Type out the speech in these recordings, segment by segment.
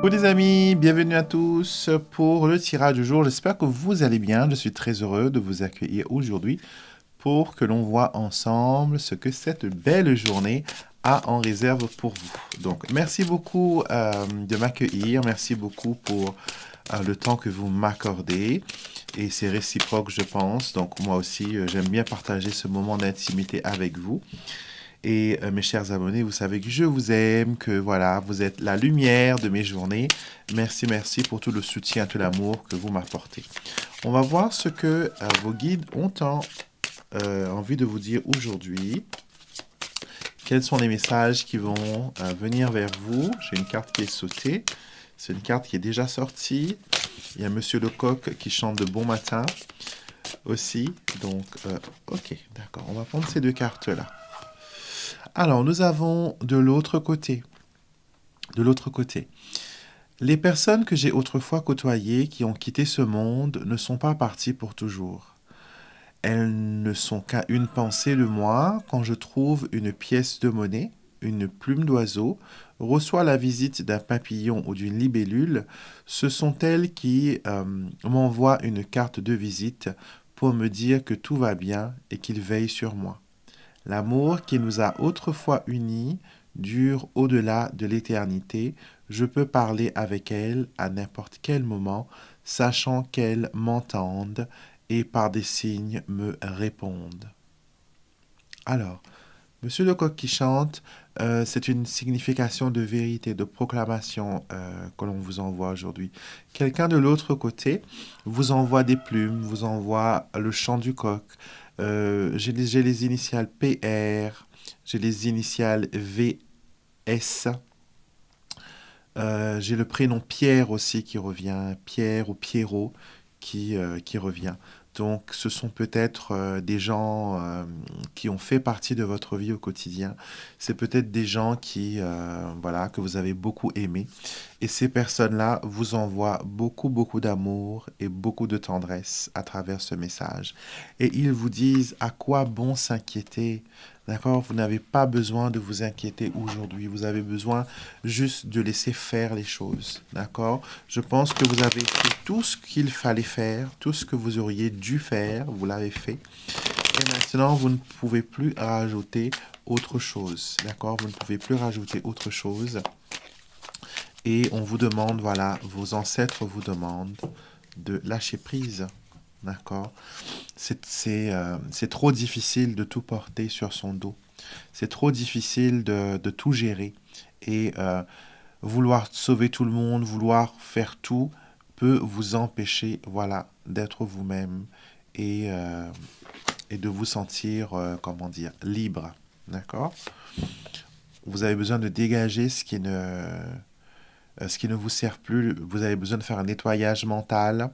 Coucou les amis, bienvenue à tous pour le tirage du jour. J'espère que vous allez bien. Je suis très heureux de vous accueillir aujourd'hui pour que l'on voit ensemble ce que cette belle journée a en réserve pour vous. Donc, merci beaucoup de m'accueillir. Merci beaucoup pour le temps que vous m'accordez. Et c'est réciproque, je pense. Donc, moi aussi, j'aime bien partager ce moment d'intimité avec vous. Et mes chers abonnés, vous savez que je vous aime, que voilà, vous êtes la lumière de mes journées. Merci, merci pour tout le soutien, tout l'amour que vous m'apportez. On va voir ce que vos guides ont envie de vous dire aujourd'hui. Quels sont les messages qui vont venir vers vous? J'ai une carte qui est sautée. C'est une carte qui est déjà sortie. Il y a Monsieur Lecoq qui chante de bon matin aussi. Donc, ok, d'accord. On va prendre ces deux cartes-là. Alors, nous avons de l'autre côté. De l'autre côté. Les personnes que j'ai autrefois côtoyées qui ont quitté ce monde ne sont pas parties pour toujours. Elles ne sont qu'à une pensée de moi quand je trouve une pièce de monnaie, une plume d'oiseau, reçois la visite d'un papillon ou d'une libellule. Ce sont elles qui m'envoient une carte de visite pour me dire que tout va bien et qu'ils veillent sur moi. L'amour qui nous a autrefois unis dure au-delà de l'éternité. Je peux parler avec elles à n'importe quel moment, sachant qu'elles m'entendent et par des signes me répondent. Alors, Monsieur Lecoq qui chante, c'est une signification de vérité, de proclamation que l'on vous envoie aujourd'hui. Quelqu'un de l'autre côté vous envoie des plumes, vous envoie le chant du coq. J'ai les initiales PR, j'ai les initiales VS. J'ai le prénom Pierre aussi qui revient, Pierre ou Pierrot qui revient. Donc ce sont peut-être des gens qui ont fait partie de votre vie au quotidien. C'est peut-être des gens voilà, que vous avez beaucoup aimés. Et ces personnes-là vous envoient beaucoup, beaucoup d'amour et beaucoup de tendresse à travers ce message. Et ils vous disent à quoi bon s'inquiéter. D'accord? Vous n'avez pas besoin de vous inquiéter aujourd'hui. Vous avez besoin juste de laisser faire les choses. D'accord? Je pense que vous avez fait tout ce qu'il fallait faire, tout ce que vous auriez dû faire, vous l'avez fait. Et maintenant, vous ne pouvez plus rajouter autre chose. D'accord? Vous ne pouvez plus rajouter autre chose. Et on vous demande, voilà, vos ancêtres vous demandent de lâcher prise. D'accord? C'est trop difficile de tout porter sur son dos. C'est trop difficile de tout gérer. Et vouloir sauver tout le monde, vouloir faire tout, peut vous empêcher, voilà, d'être vous-même et de vous sentir, comment dire, libre. D'accord? Vous avez besoin de dégager ce qui ne vous sert plus. Vous avez besoin de faire un nettoyage mental.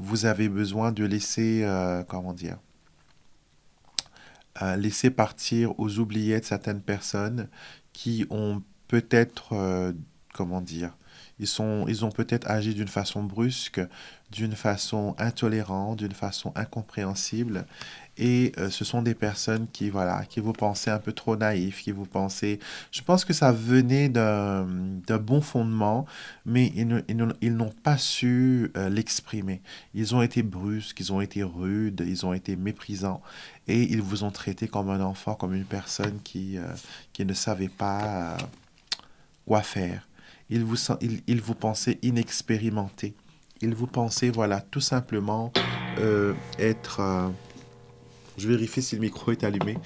Vous avez besoin de laisser, comment dire, laisser partir aux oubliettes certaines personnes qui ont peut-être, comment dire, ils ont peut-être agi d'une façon brusque, d'une façon intolérante, d'une façon incompréhensible. Et ce sont des personnes qui, voilà, qui vous pensez un peu trop naïf, qui vous pensez... Je pense que ça venait d'un bon fondement, mais ils n'ont pas su l'exprimer. Ils ont été brusques, ils ont été rudes, ils ont été méprisants, et ils vous ont traité comme un enfant, comme une personne qui ne savait pas quoi faire. Ils vous pensaient inexpérimenté. Ils vous pensaient, voilà, tout simplement être... je vérifie si le micro est allumé.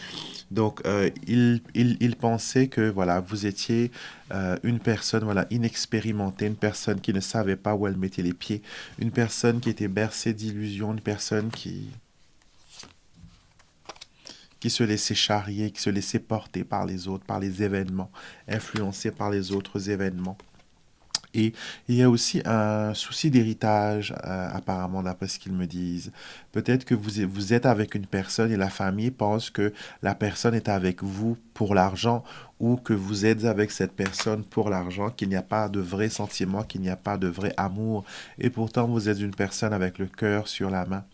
Donc, il pensait que voilà, vous étiez une personne voilà, inexpérimentée, une personne qui ne savait pas où elle mettait les pieds, une personne qui était bercée d'illusions, une personne qui se laissait charrier, qui se laissait porter par les autres, par les événements, influencé par les autres événements. Et il y a aussi un souci d'héritage, apparemment, d'après ce qu'ils me disent. Peut-être que vous êtes avec une personne et la famille pense que la personne est avec vous pour l'argent ou que vous êtes avec cette personne pour l'argent, qu'il n'y a pas de vrai sentiment, qu'il n'y a pas de vrai amour. Et pourtant, vous êtes une personne avec le cœur sur la main.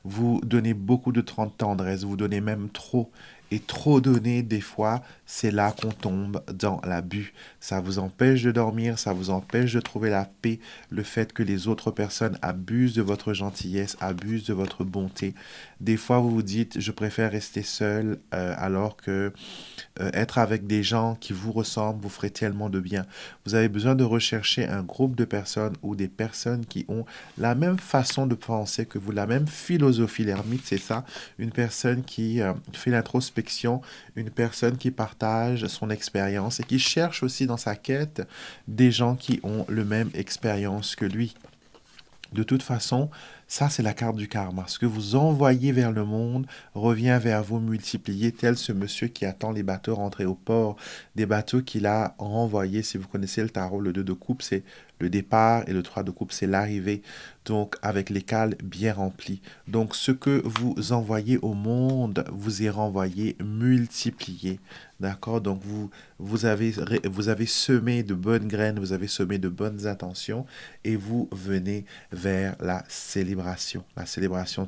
Vous donnez beaucoup de tendresse, vous donnez même trop. Et trop donner, des fois, c'est là qu'on tombe dans l'abus. Ça vous empêche de dormir, ça vous empêche de trouver la paix. Le fait que les autres personnes abusent de votre gentillesse, abusent de votre bonté. Des fois, vous vous dites, je préfère rester seul alors que être avec des gens qui vous ressemblent vous ferait tellement de bien. Vous avez besoin de rechercher un groupe de personnes ou des personnes qui ont la même façon de penser que vous, la même philosophie. L'ermite, c'est ça, une personne qui fait l'introspection, une personne qui partage son expérience et qui cherche aussi dans sa quête des gens qui ont le même expérience que lui. De toute façon, ça c'est la carte du karma. Ce que vous envoyez vers le monde revient vers vous multiplié, tel ce monsieur qui attend les bateaux rentrés au port, des bateaux qu'il a renvoyés. Si vous connaissez le tarot, le 2 de coupe, c'est le départ et le 3 de coupe, c'est l'arrivée. Donc avec les cales bien remplis. Donc ce que vous envoyez au monde, vous est renvoyé multiplié. D'accord? Donc vous avez semé de bonnes graines, vous avez semé de bonnes intentions et vous venez vers la célébration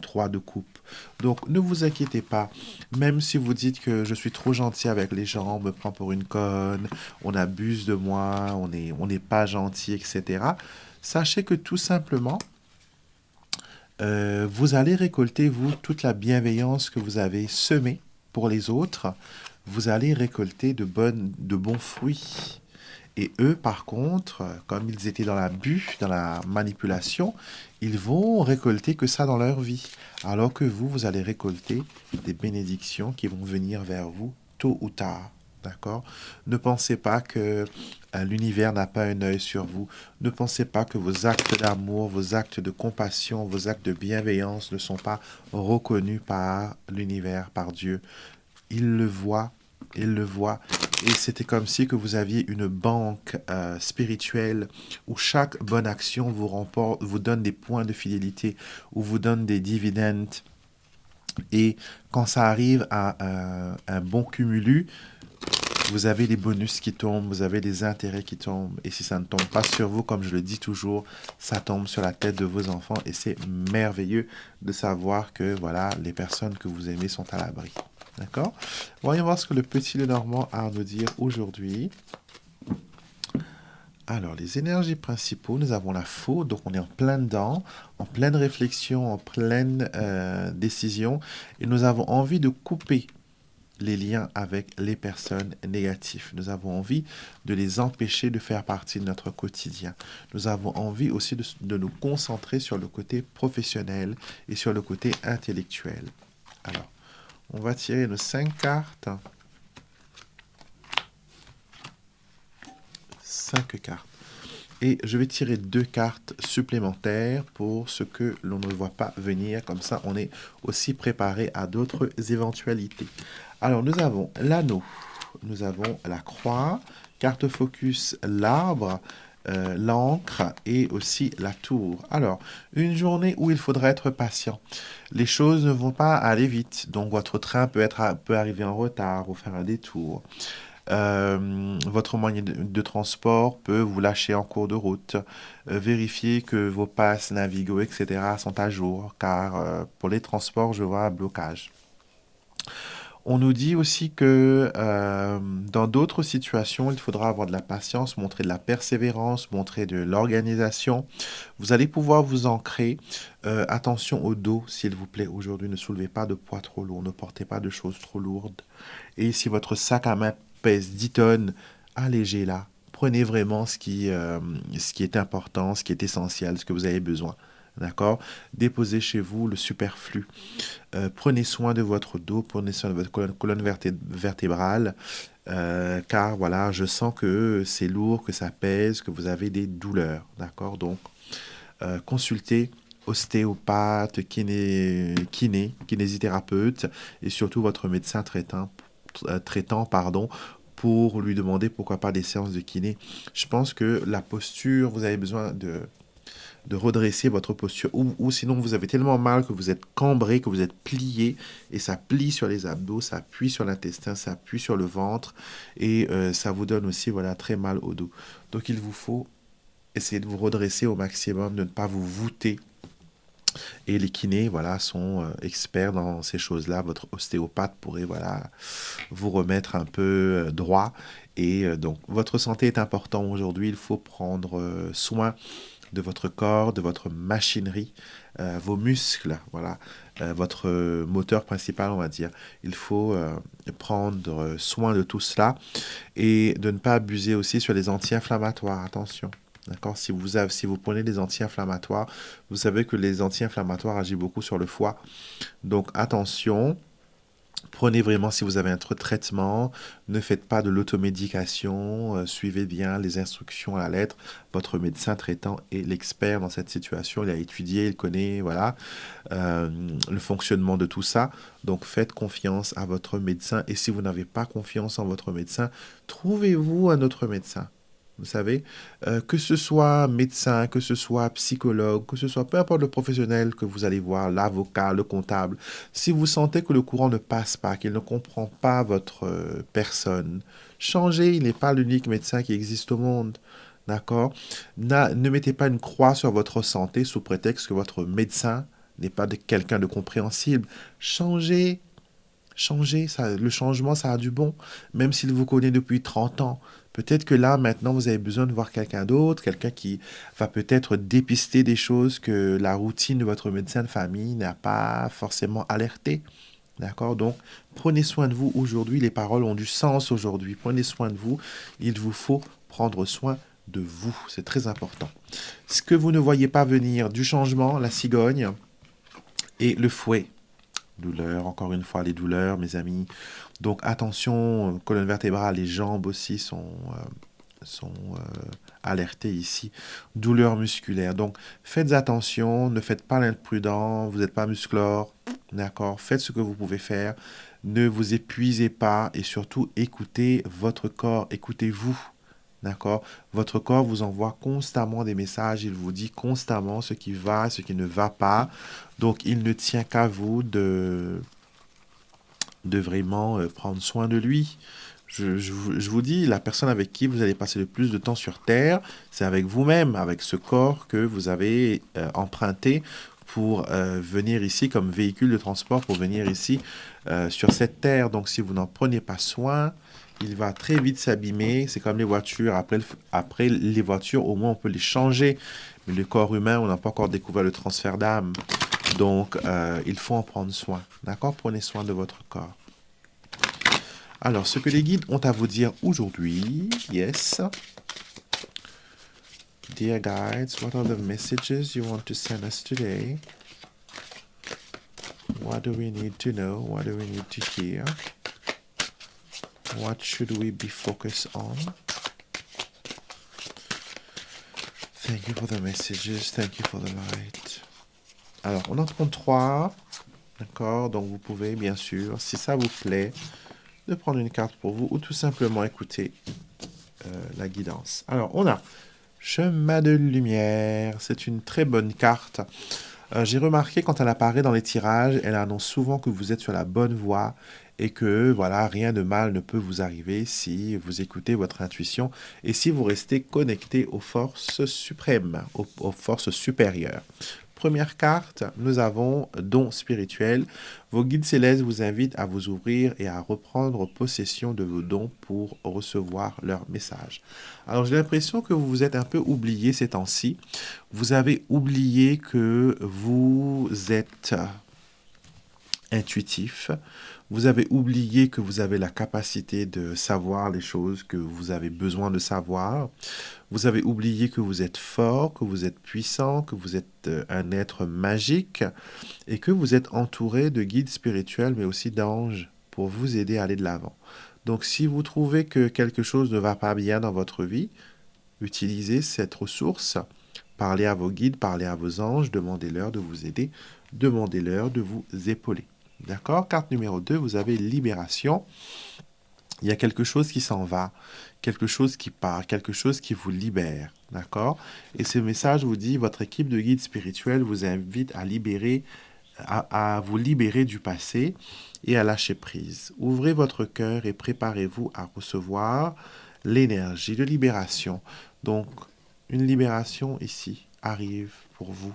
3 de coupe. Donc ne vous inquiétez pas, même si vous dites que je suis trop gentil avec les gens, on me prend pour une conne, on abuse de moi, on n'est pas gentil, etc. Sachez que tout simplement, vous allez récolter, vous, toute la bienveillance que vous avez semée pour les autres. Vous allez récolter de bons fruits. Et eux, par contre, comme ils étaient dans l'abus, dans la manipulation, ils vont récolter que ça dans leur vie. Alors que vous, vous allez récolter des bénédictions qui vont venir vers vous tôt ou tard. D'accord? Ne pensez pas que l'univers n'a pas un œil sur vous. Ne pensez pas que vos actes d'amour, vos actes de compassion, vos actes de bienveillance ne sont pas reconnus par l'univers, par Dieu. Il le voit, il le voit. Et c'était comme si que vous aviez une banque spirituelle où chaque bonne action vous donne des points de fidélité, ou vous donne des dividendes. Et quand ça arrive à un bon cumulu, vous avez des bonus qui tombent, vous avez des intérêts qui tombent. Et si ça ne tombe pas sur vous, comme je le dis toujours, ça tombe sur la tête de vos enfants. Et c'est merveilleux de savoir que voilà, les personnes que vous aimez sont à l'abri. D'accord? Voyons voir ce que le petit Lenormand a à nous dire aujourd'hui. Alors, les énergies principaux, nous avons la faute, donc on est en plein dedans, en pleine réflexion, en pleine décision. Et nous avons envie de couper les liens avec les personnes négatives. Nous avons envie de les empêcher de faire partie de notre quotidien. Nous avons envie aussi de nous concentrer sur le côté professionnel et sur le côté intellectuel. Alors, on va tirer nos 5 cartes. 5 cartes. Et je vais tirer 2 cartes supplémentaires pour ce que l'on ne voit pas venir. Comme ça, on est aussi préparé à d'autres éventualités. Alors, nous avons l'anneau, nous avons la croix, carte focus, l'arbre, l'encre et aussi la tour. Alors, une journée où il faudra être patient. Les choses ne vont pas aller vite, donc votre train peut arriver en retard ou faire un détour. Votre moyen de transport peut vous lâcher en cours de route. Vérifiez que vos passes Navigo, etc. sont à jour, car pour les transports, je vois un blocage. On nous dit aussi que dans d'autres situations, il faudra avoir de la patience, montrer de la persévérance, montrer de l'organisation. Vous allez pouvoir vous ancrer. Attention au dos, s'il vous plaît. Aujourd'hui, ne soulevez pas de poids trop lourd, ne portez pas de choses trop lourdes. Et si votre sac à main pèse 10 tonnes, allégez-la. Prenez vraiment ce qui est important, ce qui est essentiel, ce que vous avez besoin. D'accord? Déposez chez vous le superflu. Prenez soin de votre dos, prenez soin de votre colonne vertébrale, car voilà, je sens que c'est lourd, que ça pèse, que vous avez des douleurs. D'accord? Donc, consultez ostéopathe, kinésithérapeute et surtout votre médecin traitant, pardon, pour lui demander pourquoi pas des séances de kiné. Je pense que la posture, vous avez besoin de redresser votre posture. Ou sinon, vous avez tellement mal que vous êtes cambré, que vous êtes plié, et ça plie sur les abdos, ça appuie sur l'intestin, ça appuie sur le ventre, et ça vous donne aussi voilà, très mal au dos. Donc il vous faut essayer de vous redresser au maximum, de ne pas vous voûter. Et les kinés, voilà, sont experts dans ces choses-là. Votre ostéopathe pourrait, voilà, vous remettre un peu droit. Et donc, votre santé est importante aujourd'hui. Il faut prendre soin de votre corps, de votre machinerie, vos muscles, voilà, votre moteur principal, on va dire. Il faut prendre soin de tout cela et de ne pas abuser aussi sur les anti-inflammatoires. Attention. D'accord? Si vous prenez des anti-inflammatoires, vous savez que les anti-inflammatoires agissent beaucoup sur le foie. Donc attention, prenez vraiment si vous avez un traitement, ne faites pas de l'automédication, suivez bien les instructions à la lettre. Votre médecin traitant est l'expert dans cette situation, il a étudié, il connaît voilà, le fonctionnement de tout ça. Donc faites confiance à votre médecin et si vous n'avez pas confiance en votre médecin, trouvez-vous un autre médecin. Vous savez, que ce soit médecin, que ce soit psychologue, que ce soit peu importe le professionnel que vous allez voir, l'avocat, le comptable, si vous sentez que le courant ne passe pas, qu'il ne comprend pas votre personne, changez, il n'est pas l'unique médecin qui existe au monde. D'accord? Ne mettez pas une croix sur votre santé sous prétexte que votre médecin n'est pas quelqu'un de compréhensible. Changez. Changez, ça, le changement, ça a du bon, même s'il vous connaît depuis 30 ans. Peut-être que là, maintenant, vous avez besoin de voir quelqu'un d'autre, quelqu'un qui va peut-être dépister des choses que la routine de votre médecin de famille n'a pas forcément alerté. D'accord? Donc, prenez soin de vous aujourd'hui. Les paroles ont du sens aujourd'hui. Prenez soin de vous. Il vous faut prendre soin de vous. C'est très important. Ce que vous ne voyez pas venir du changement, la cigogne et le fouet. Douleurs, encore une fois, les douleurs, mes amis. Donc attention, colonne vertébrale, les jambes aussi sont alertées ici. Douleurs musculaires. Donc faites attention, ne faites pas l'imprudent, vous n'êtes pas musclore, d'accord? Faites ce que vous pouvez faire. Ne vous épuisez pas et surtout écoutez votre corps, écoutez-vous. D'accord? Votre corps vous envoie constamment des messages, il vous dit constamment ce qui va, ce qui ne va pas. Donc, il ne tient qu'à vous de vraiment prendre soin de lui. Je vous dis, la personne avec qui vous allez passer le plus de temps sur Terre, c'est avec vous-même, avec ce corps que vous avez emprunté pour venir ici comme véhicule de transport, pour venir ici sur cette Terre. Donc, si vous n'en prenez pas soin, il va très vite s'abîmer. C'est comme les voitures. Après les voitures, au moins, on peut les changer. Mais le corps humain, on n'a pas encore découvert le transfert d'âme. Donc, il faut en prendre soin. D'accord? Prenez soin de votre corps. Alors, ce que les guides ont à vous dire aujourd'hui, yes. Dear guides, what are the messages you want to send us today? What do we need to know? What do we need to hear? What should we be focused on? Thank you for the messages. Thank you for the light. Alors, on en prend 3. D'accord? Donc, vous pouvez, bien sûr, si ça vous plaît, de prendre une carte pour vous ou tout simplement écouter la guidance. Alors, on a Chemin de lumière. C'est une très bonne carte. J'ai remarqué quand elle apparaît dans les tirages, elle annonce souvent que vous êtes sur la bonne voie et que voilà, rien de mal ne peut vous arriver si vous écoutez votre intuition et si vous restez connecté aux forces suprêmes, aux forces supérieures. Première carte, nous avons don spirituel. Vos guides célestes vous invitent à vous ouvrir et à reprendre possession de vos dons pour recevoir leurs messages. Alors j'ai l'impression que vous vous êtes un peu oublié ces temps-ci. Vous avez oublié que vous êtes intuitif. Vous avez oublié que vous avez la capacité de savoir les choses que vous avez besoin de savoir. Vous avez oublié que vous êtes fort, que vous êtes puissant, que vous êtes un être magique et que vous êtes entouré de guides spirituels mais aussi d'anges pour vous aider à aller de l'avant. Donc si vous trouvez que quelque chose ne va pas bien dans votre vie, utilisez cette ressource. Parlez à vos guides, parlez à vos anges, demandez-leur de vous aider, demandez-leur de vous épauler. D'accord? Carte numéro 2, vous avez libération. Il y a quelque chose qui s'en va, quelque chose qui part, quelque chose qui vous libère, d'accord? Et ce message vous dit, votre équipe de guide spirituel vous invite à libérer, à vous libérer du passé et à lâcher prise. Ouvrez votre cœur et préparez-vous à recevoir l'énergie de libération. Donc, une libération ici arrive pour vous.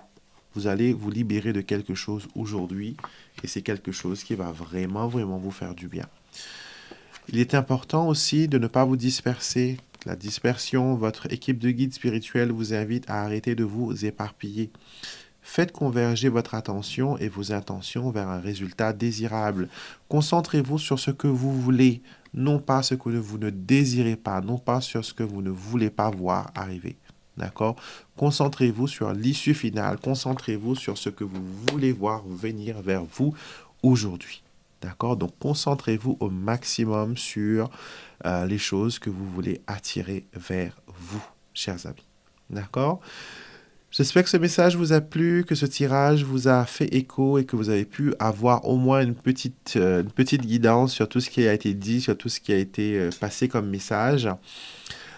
Vous allez vous libérer de quelque chose aujourd'hui et c'est quelque chose qui va vraiment, vraiment vous faire du bien. Il est important aussi de ne pas vous disperser. La dispersion, votre équipe de guide spirituel vous invite à arrêter de vous éparpiller. Faites converger votre attention et vos intentions vers un résultat désirable. Concentrez-vous sur ce que vous voulez, non pas ce que vous ne désirez pas, non pas sur ce que vous ne voulez pas voir arriver. D'accord? Concentrez-vous sur l'issue finale, concentrez-vous sur ce que vous voulez voir venir vers vous aujourd'hui. D'accord? Donc, concentrez-vous au maximum sur les choses que vous voulez attirer vers vous, chers amis. D'accord? J'espère que ce message vous a plu, que ce tirage vous a fait écho et que vous avez pu avoir au moins une petite guidance sur tout ce qui a été dit, sur tout ce qui a été passé comme message.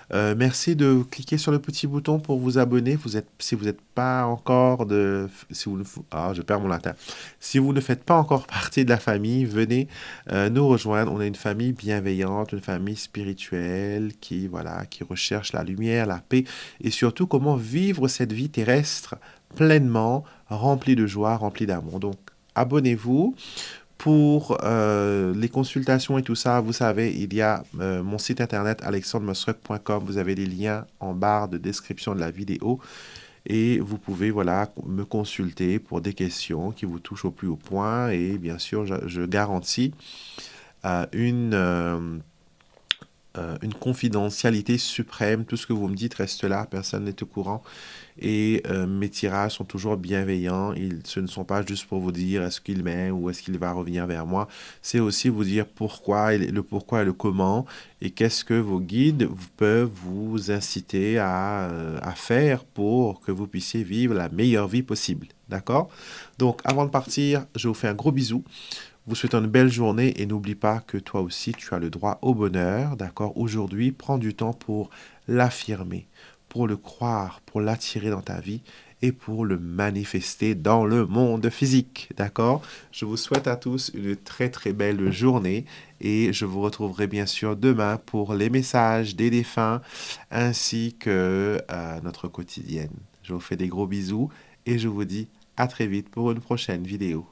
Merci de cliquer sur le petit bouton pour vous abonner. Si vous n'êtes pas encore si vous ne, je perds mon latin. Si vous ne faites pas encore partie de la famille, venez nous rejoindre. On est une famille bienveillante, une famille spirituelle qui recherche la lumière, la paix et surtout comment vivre cette vie terrestre pleinement, remplie de joie, remplie d'amour. Donc, abonnez-vous. Pour les consultations et tout ça, vous savez, il y a mon site internet alexandremusruck.com. Vous avez les liens en barre de description de la vidéo et vous pouvez me consulter pour des questions qui vous touchent au plus haut point. Et bien sûr, je garantis une confidentialité suprême. Tout ce que vous me dites reste là, personne n'est au courant. Et mes tirages sont toujours bienveillants. Ce ne sont pas juste pour vous dire est-ce qu'il m'aime ou est-ce qu'il va revenir vers moi. C'est aussi vous dire pourquoi, le pourquoi et le comment. Et qu'est-ce que vos guides peuvent vous inciter à faire pour que vous puissiez vivre la meilleure vie possible. D'accord? Donc, avant de partir, je vous fais un gros bisou. Vous souhaitez une belle journée et n'oublie pas que toi aussi, tu as le droit au bonheur. D'accord? Aujourd'hui, prends du temps pour l'affirmer, pour le croire, pour l'attirer dans ta vie et pour le manifester dans le monde physique. D'accord? Je vous souhaite à tous une très très belle journée et je vous retrouverai bien sûr demain pour les messages des défunts ainsi que notre quotidienne. Je vous fais des gros bisous et je vous dis à très vite pour une prochaine vidéo.